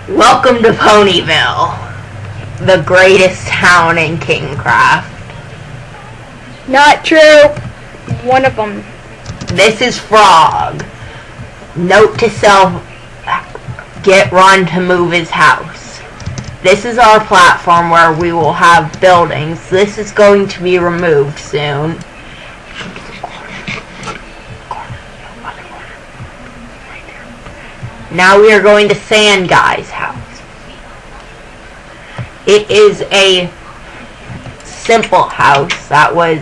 Welcome to Ponyville, the greatest town in KingCraft. Not true. One of them. This is Frog. Note to self, get Ron to move his house. This is our platform where we will have buildings. This is going to be removed soon. Now we are going to Sand Guy's house. It is a simple house that was...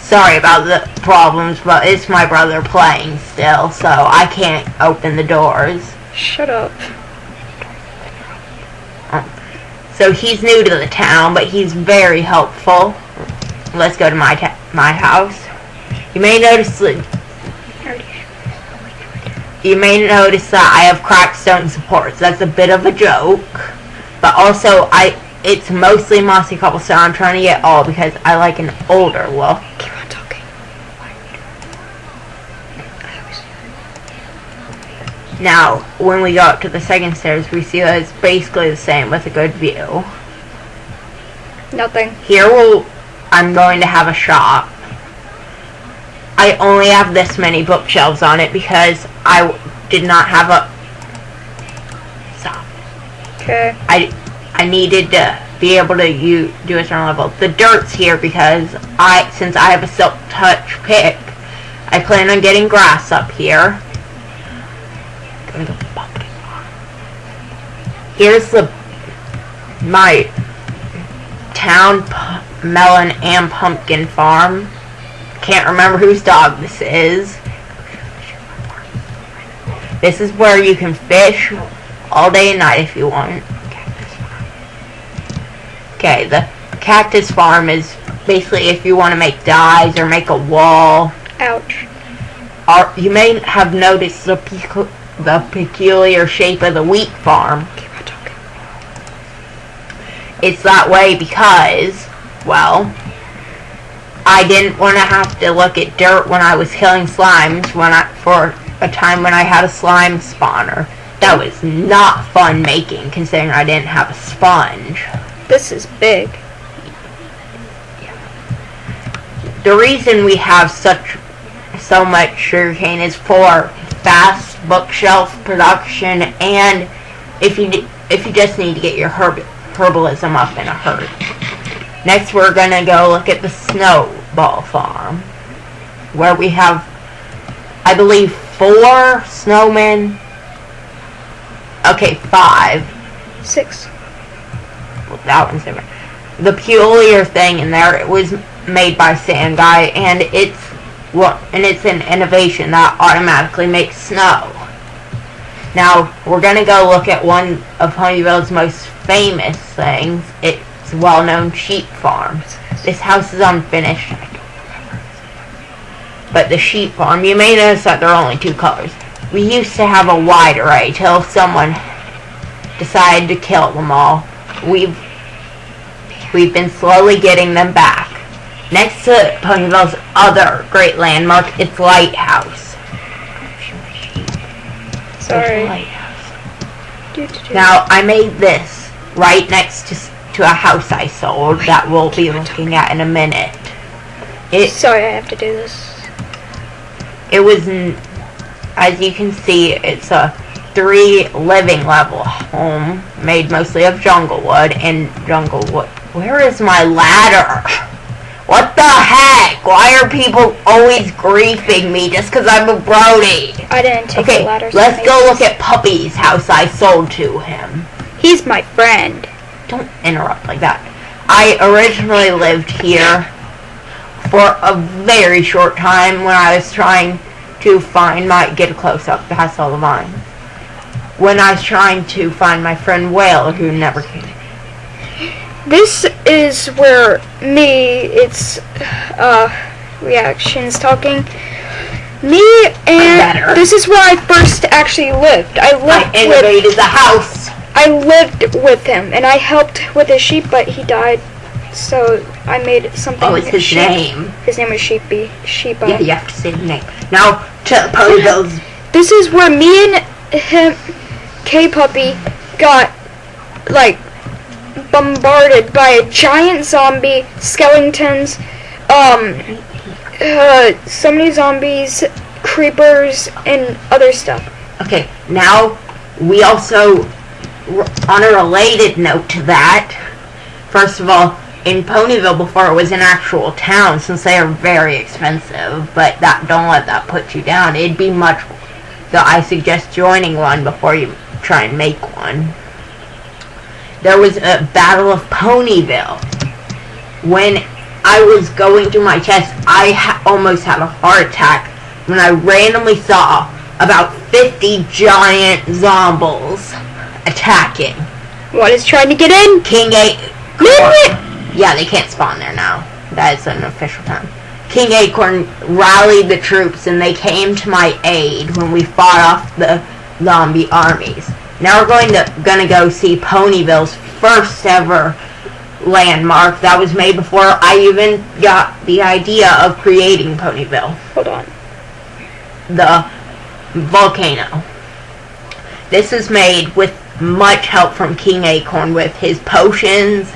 Sorry about the problems, but it's my brother playing still, so I can't open the doors. Shut up. So he's new to the town, but he's very helpful. Let's go to my house. You may notice that I have cracked stone supports. That's a bit of a joke, but also it's mostly mossy cobblestone. I'm trying to get all because I like an older look. Keep on talking. Now, when we go up to the second stairs, we see that it's basically the same with a good view. Nothing. Here I'm going to have a shop. I only have this many bookshelves on it because I did not have a... Stop. Okay. I needed to be able to do a certain level. The dirt's here because since I have a silk touch pick, I plan on getting grass up here. Go to the pumpkin farm. Here's my town melon and pumpkin farm. Can't remember whose dog this is. This is where you can fish all day and night if you want. Okay, the cactus farm is basically if you want to make dyes or make a wall. Ouch. You may have noticed the peculiar shape of the wheat farm. Keep on talking. It's that way because, well, I didn't want to have to look at dirt when I was killing slimes for a time when I had a slime spawner. That was not fun making, considering I didn't have a sponge. This is big. The reason we have so much sugarcane is for fast bookshelf production, and if you just need to get your herbalism up in a hurry. Next, we're gonna go look at the snowball farm, where we have, I believe, 4 snowmen. Okay, 5. 6. Well, that one's different. The peculiar thing in there, it was made by Sand Guy, and it's an innovation that automatically makes snow. Now, we're gonna go look at one of Ponyville's most famous things. It's a well-known sheep farm. This house is unfinished, but the sheep farm, you may notice that there are only 2 colors. We used to have a wide array till someone decided to kill them all. We've been slowly getting them back. Next to Ponyville's other great landmark, its lighthouse. Sorry. Lighthouse. Now, I made this right next to a house I sold that we'll be looking at in a minute. Sorry, I have to do this. It was, as you can see, it's a 3 living level home made mostly of jungle wood and jungle wood. Where is my ladder? What the heck? Why are people always griefing me just because I'm a Brony? I didn't take the ladder. Okay, let's go look at Puppy's house I sold to him. He's my friend. Don't interrupt like that. I originally lived here for a very short time when I was trying to get a close-up past all the vines. When I was trying to find my friend Whale, who never came. This is where it's reactions talking. This is where I first actually lived. I invaded the house. I lived with him, and I helped with his sheep, but he died, so I made something. What was his name? His name was Sheepy. Sheepa. Yeah, you have to say the name. Now, to Ponyville's This is where me and him K-puppy got, like, bombarded by a giant zombie, skeletons, so many zombies, creepers, and other stuff. Okay, now we also, on a related note to that, first of all, in Ponyville before it was an actual town, since they are very expensive, but don't let that put you down. It'd be much, so I suggest joining one before you try and make one. There was a Battle of Ponyville. When I was going through my chest, I almost had a heart attack when I randomly saw about 50 giant zombies attacking. What is trying to get in? King A... Yeah, they can't spawn there now. That is an official term. King Acorn rallied the troops and they came to my aid when we fought off the zombie armies. Now we're gonna go see Ponyville's first ever landmark that was made before I even got the idea of creating Ponyville. Hold on. The volcano. This is made with much help from King Acorn with his potions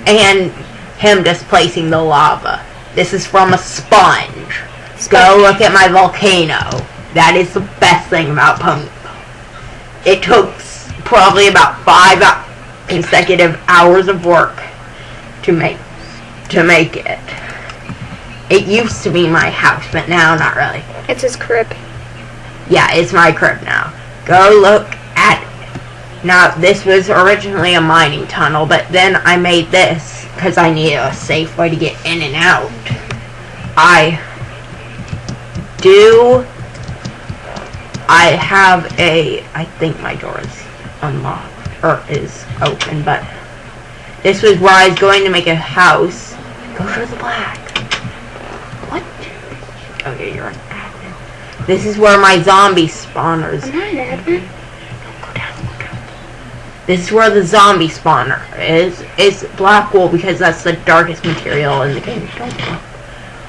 and him displacing the lava. This is from a sponge. Go look at my volcano. That is the best thing about Ponyville. It took probably about 5 consecutive hours of work to make it. It used to be my house, but now not really. It's his crib. Yeah, it's my crib now. Go look at it. Now, this was originally a mining tunnel, but then I made this because I needed a safe way to get in and out. I think my door is unlocked, or is open, but this was where I was going to make a house. Go to the black. What? Okay, you're an admin. This is where my zombie spawners... I'm not an admin. Go down. This is where the zombie spawner is. It's black wool because that's the darkest material in the game. Don't go.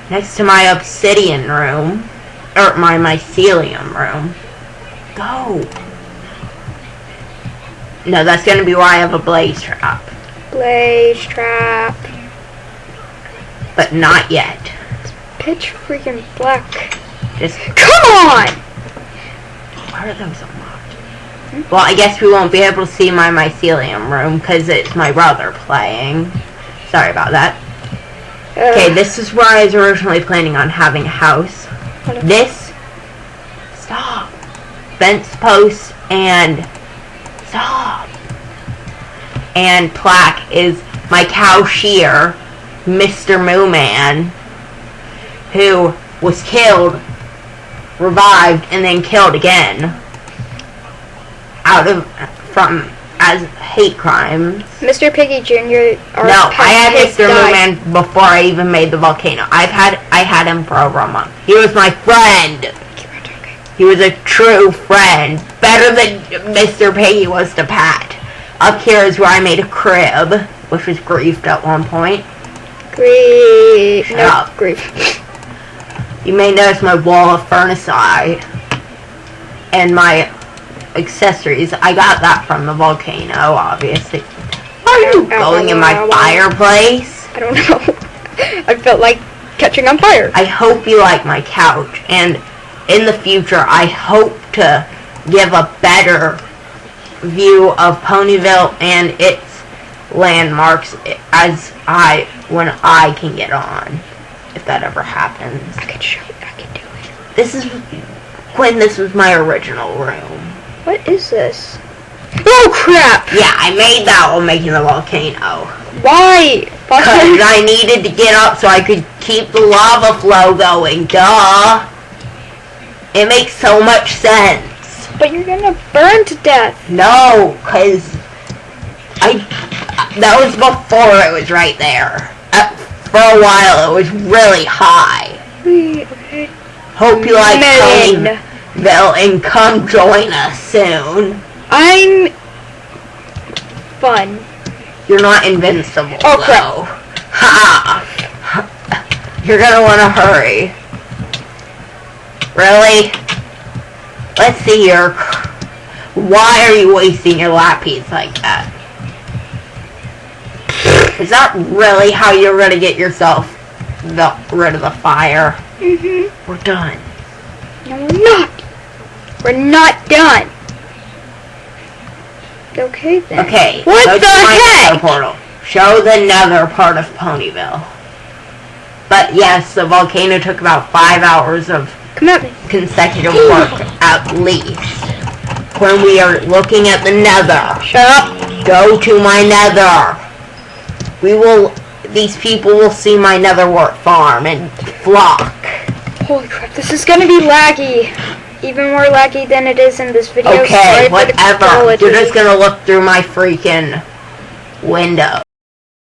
Next to my obsidian room, or my mycelium room. Go. No, that's going to be why I have a blaze trap. Blaze trap. But not yet. It's pitch freaking black. Just come on! Why are those unlocked? Well, I guess we won't be able to see my mycelium room because it's my brother playing. Sorry about that. Okay, this is where I was originally planning on having a house. This, stop, fence posts and stop, and plaque is my cashier, Mr. Moo Man, who was killed, revived, and then killed again as hate crimes. Mr. Piggy Jr. No, I had Mr. Moo Man before I even made the volcano. I had him for over a month. He was my friend. He was a true friend. Better than Mr. Piggy was to Pat. Up here is where I made a crib, which was griefed at one point. Grief. Shut no, up. Grief. You may notice my wall of furnace eye and my accessories. I got that from the volcano, obviously. Why are you going in my fireplace? I don't know. I felt like catching on fire. I hope you like my couch, and in the future, I hope to give a better view of Ponyville and its landmarks when I can get on, if that ever happens. I can show you. I can do it. This was my original room. What is this? Oh crap! Yeah, I made that while making the volcano. Why? Because I needed to get up so I could keep the lava flow going. Duh! It makes so much sense. But you're gonna burn to death. No, because that was before it was right there. For a while, it was really high. Okay. Hope you like Ponyville and come join us soon. I'm fun. You're not invincible, oh, though. Ha! You're gonna want to hurry. Really? Let's see here. Why are you wasting your lappies like that? Is that really how you're gonna get yourself rid of the fire? Mm-hmm. We're done. No, we're not. We're not done. Okay, then. Okay, What go the to my heck? nether portal. Show the nether part of Ponyville. But yes, the volcano took about 5 hours of Come at me. consecutive work at least. When we are looking at the nether. Shut up. Go to my nether. These people will see my nether wart farm and flock. Holy crap, this is gonna be laggy. Even more laggy than it is in this video. Okay, Sorry for the whatever. quality. You're just gonna look through my freaking window.